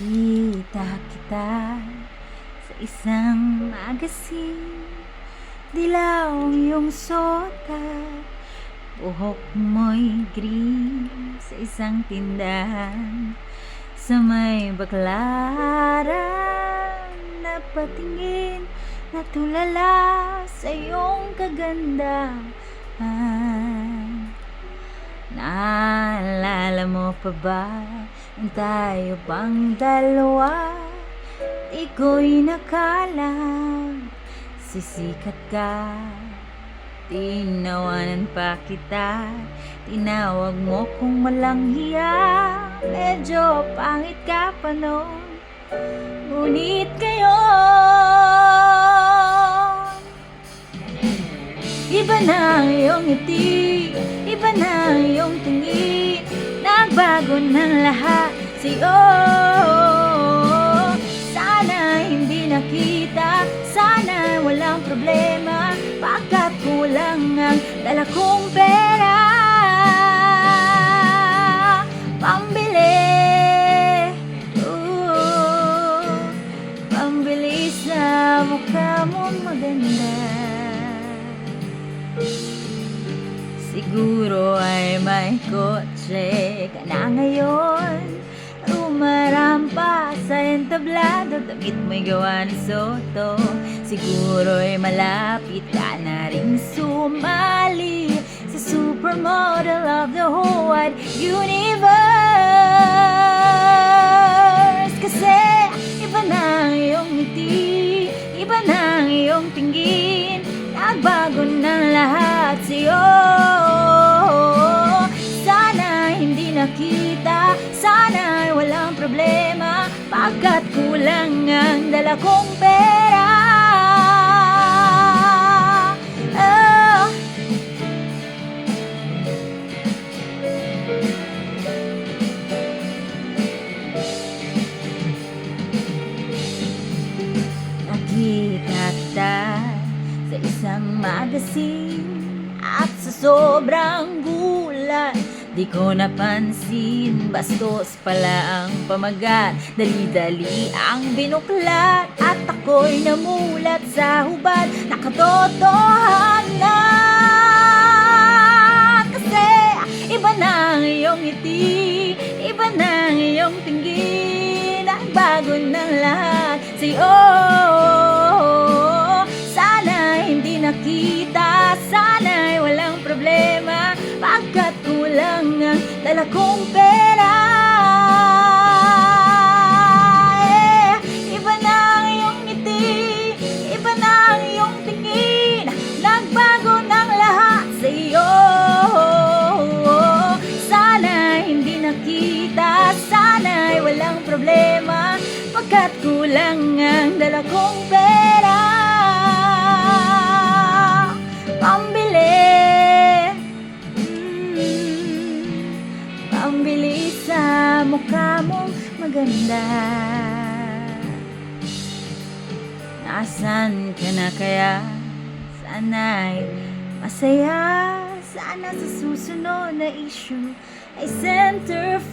Nakita kita sa isang magazine. Dilaw ang iyong suot at buhok mo'y green. Sa isang tindahan sa may Baclaran, napatingin, natulala sa iyong kagandahan. Naalala mo pa ba ang tayo pang dalawa? Di ko'y nakalang sisikat ka. Tinawanan pa kita, tinawag mo kung walang hiya. Medyo pangit ka pa noon, ngunit ngayon iba na ang iyong ngiti, iba na ang iyong tingin. Nagbago ng lahat sa'yo. Sana hindi nakita, sana walang problema, pagkat kulang ang dala kong pera pambili, pambili sa mukha mong maganda. Siguro ay may kotse ka na ngayon, rumarampa sa entablado, damit mo'y gawa ni Soto. Siguro ay malapit ka na ring sumali sa supermodel of the whole wide universe. Kasi iba na ang iyong ngiti, iba na ang iyong tingin. Nagbago ng lahat sa'yo. Sana hindi nakita, sana walang problema, pagkat kulang ang dala kong pera. Oh. Nakita kita sa isang magazine, at sa sobrang gulat di ko napansin, bastos pala ang pamagat. Dali-dali ang binuklat at ako'y namulat sa hubad na katotohanan. Kasi iba na ang iyong ngiti, iba na ang iyong tingin. Nagbago ng lahat sa'yo. Sana hindi nakita, sana'y walang problema, pagkat kulang ang dala kong pera. Iba na ang iyong ngiti, iba na ang iyong tingin. Nagbago ng lahat sa iyo. Sana hindi nakita, sana'y walang problema, pagkat kulang ang dala kong pera pambili sa mukha mong maganda. Nasaan ka na kaya? Sana'y masaya. Sana sa susunod na issue ay centerfold.